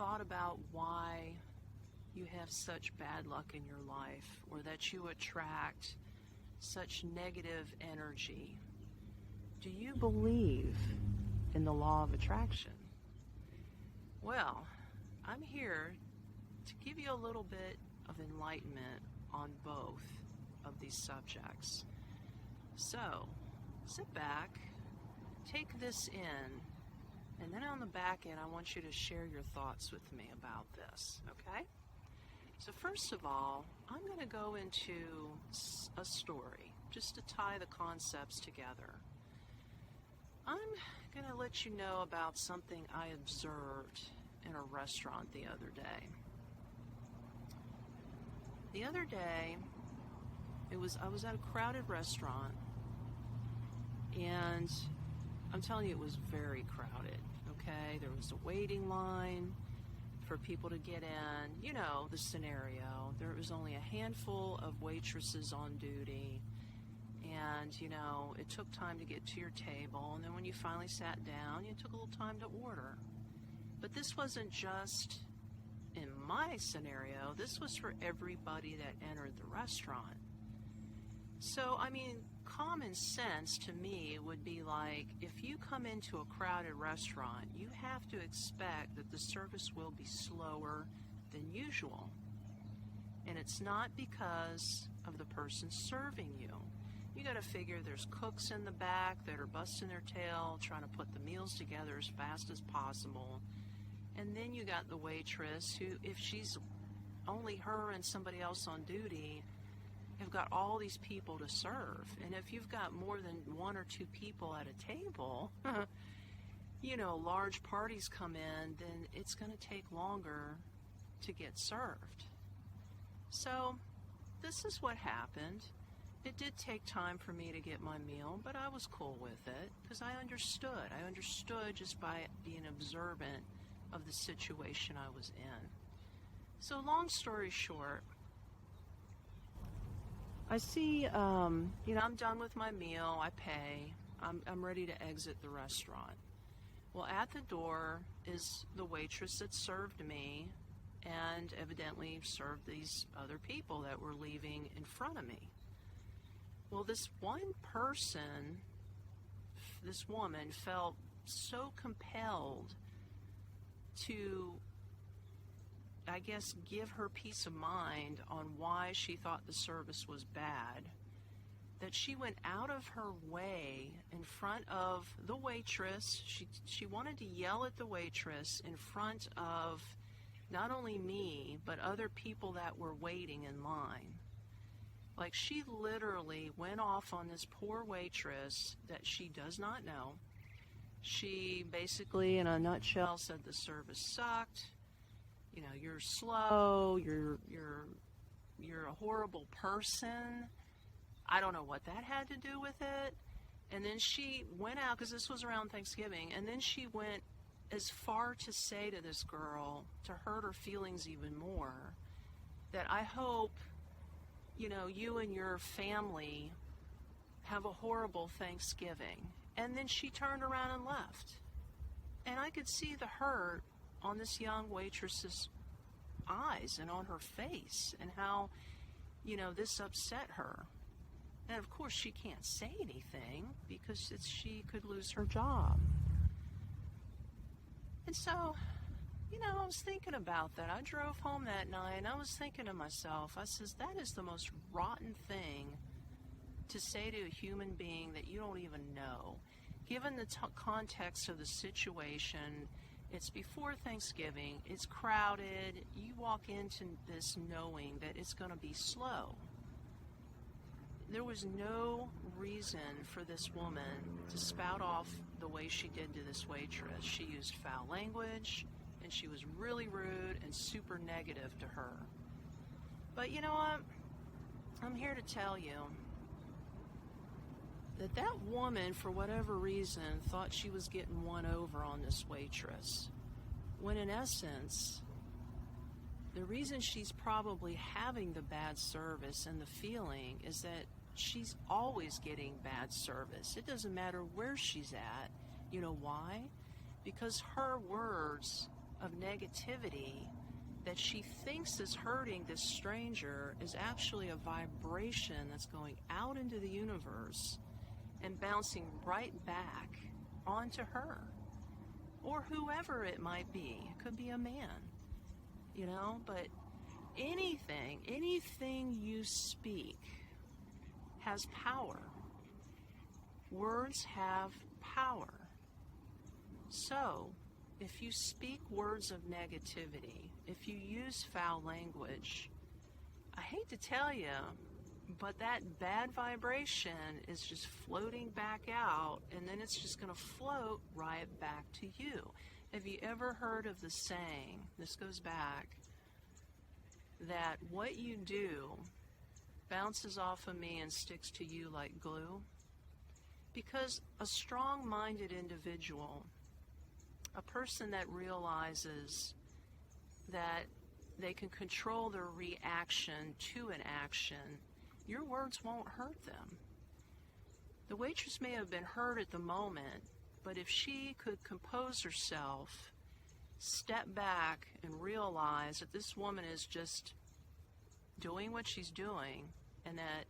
thought about why you have such bad luck in your life, or that you attract such negative energy? Do you believe in the law of attraction? Well, I'm here to give you a little bit of enlightenment on both of these subjects. So, sit back, take this in, and then on the back end, I want you to share your thoughts with me about this, okay? So first of all, I'm going to go into a story, just to tie the concepts together. I'm going to let you know about something I observed in a restaurant the other day. The other day, I was at a crowded restaurant, and I'm telling you, it was very crowded, okay? There was a waiting line for people to get in. You know the scenario. There was only a handful of waitresses on duty, and, it took time to get to your table, and then when you finally sat down, it took a little time to order. But this wasn't just in my scenario. This was for everybody that entered the restaurant. So, common sense to me would be like, if you come into a crowded restaurant, you have to expect that the service will be slower than usual. And it's not because of the person serving you. You got to figure there's cooks in the back that are busting their tail, trying to put the meals together as fast as possible. And then you got the waitress who, if she's only her and somebody else on duty, have got all these people to serve. And if you've got more than one or two people at a table, large parties come in, then it's going to take longer to get served. So this is what happened. It did take time for me to get my meal, but I was cool with it because I understood. I understood just by being observant of the situation I was in. So long story short, I see, I'm done with my meal, I pay, I'm ready to exit the restaurant. Well, at the door is the waitress that served me and evidently served these other people that were leaving in front of me. Well, this one person, this woman, felt so compelled to, I guess, give her peace of mind on why she thought the service was bad, that she went out of her way in front of the waitress. She wanted to yell at the waitress in front of not only me, but other people that were waiting in line. Like, she literally went off on this poor waitress that she does not know. She basically, in a nutshell, said the service sucked. You're slow, you're a horrible person. I don't know what that had to do with it. And then she went out, because this was around Thanksgiving, and then she went as far to say to this girl, to hurt her feelings even more, that I hope, you and your family have a horrible Thanksgiving. And then she turned around and left. And I could see the hurt on this young waitress's eyes and on her face, and how, this upset her. And of course she can't say anything because she could lose her job. And so, I was thinking about that. I drove home that night and I was thinking to myself, I says, that is the most rotten thing to say to a human being that you don't even know. Given the context of the situation, it's before Thanksgiving, it's crowded, you walk into this knowing that it's going to be slow. There was no reason for this woman to spout off the way she did to this waitress. She used foul language, and she was really rude and super negative to her. But you know what? I'm here to tell you that woman, for whatever reason, thought she was getting one over on this waitress, when in essence, the reason she's probably having the bad service and the feeling is that she's always getting bad service. It doesn't matter where she's at. You know why? Because her words of negativity that she thinks is hurting this stranger is actually a vibration that's going out into the universe and bouncing right back onto her or whoever it might be. It could be a man, but anything you speak has power. Words have power. So, if you speak words of negativity, if you use foul language, I hate to tell you, but that bad vibration is just floating back out, and then it's just going to float right back to you. Have you ever heard of the saying, this goes back, that what you do bounces off of me and sticks to you like glue? Because a strong-minded individual, a person that realizes that they can control their reaction to an action, your words won't hurt them. The waitress may have been hurt at the moment, but if she could compose herself, step back, and realize that this woman is just doing what she's doing and that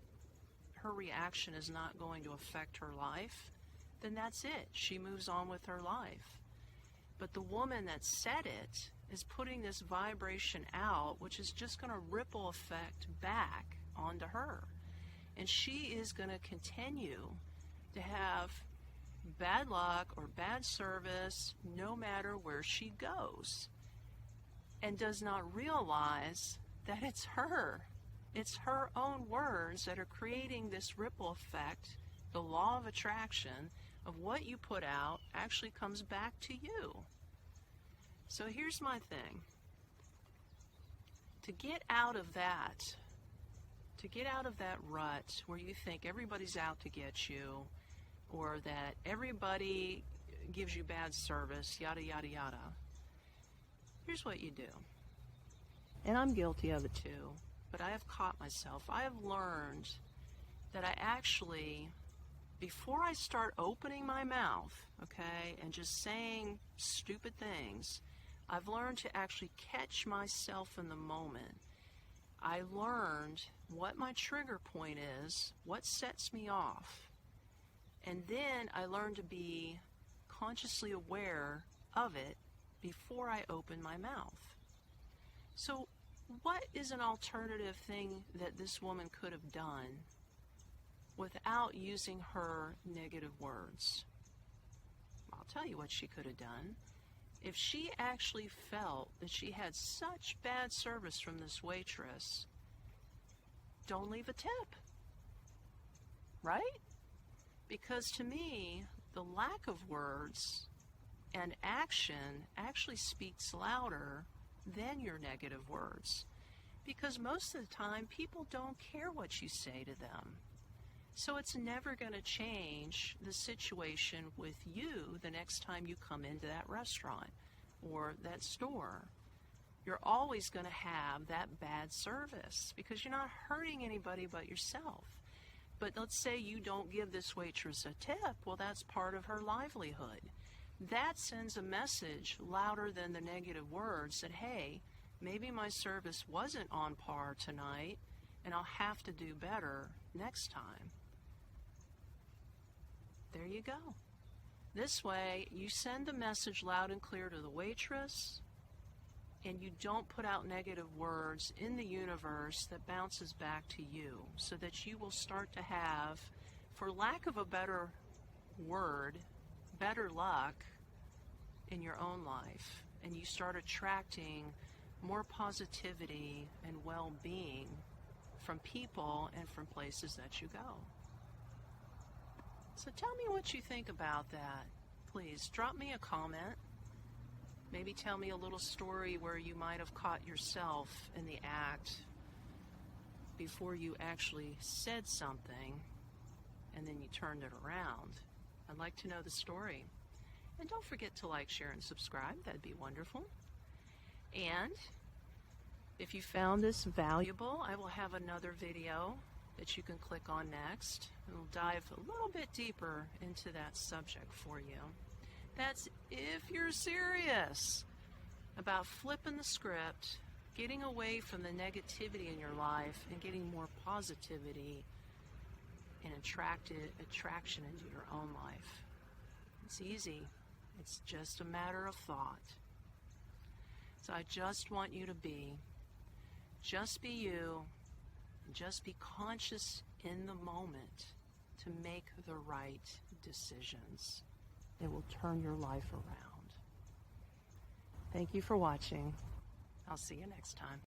her reaction is not going to affect her life, then that's it. She moves on with her life. But the woman that said it is putting this vibration out, which is just going to ripple effect back onto her. And she is going to continue to have bad luck or bad service no matter where she goes, and does not realize that it's her. It's her own words that are creating this ripple effect. The law of attraction of what you put out actually comes back to you. So here's my thing. To get out of that rut where you think everybody's out to get you, or that everybody gives you bad service, yada, yada, yada, here's what you do. And I'm guilty of it too, but I have caught myself. I have learned that I actually, before I start opening my mouth, okay, and just saying stupid things, I've learned to actually catch myself in the moment. I learned what my trigger point is, what sets me off, and then I learned to be consciously aware of it before I open my mouth. So what is an alternative thing that this woman could have done without using her negative words? I'll tell you what she could have done. If she actually felt that she had such bad service from this waitress, don't leave a tip, right? Because to me, the lack of words and action actually speaks louder than your negative words. Because most of the time, people don't care what you say to them. So it's never going to change the situation with you the next time you come into that restaurant or that store. You're always going to have that bad service because you're not hurting anybody but yourself. But let's say you don't give this waitress a tip. Well, that's part of her livelihood. That sends a message louder than the negative words that, hey, maybe my service wasn't on par tonight and I'll have to do better next time. There you go. This way, you send the message loud and clear to the waitress, and you don't put out negative words in the universe that bounces back to you, so that you will start to have, for lack of a better word, better luck in your own life, and you start attracting more positivity and well-being from people and from places that you go. So tell me what you think about that. Please drop me a comment. Maybe tell me a little story where you might have caught yourself in the act before you actually said something and then you turned it around. I'd like to know the story. And don't forget to like, share, and subscribe. That'd be wonderful. And if you found this valuable, I will have another video that you can click on next. And we'll dive a little bit deeper into that subject for you. That's if you're serious about about flipping the script, getting away from the negativity in your life and getting more positivity and attraction into your own life. It's easy. It's just a matter of thought. So I just want you to just be you, and just be conscious in the moment to make the right decisions. It will turn your life around. Thank you for watching. I'll see you next time.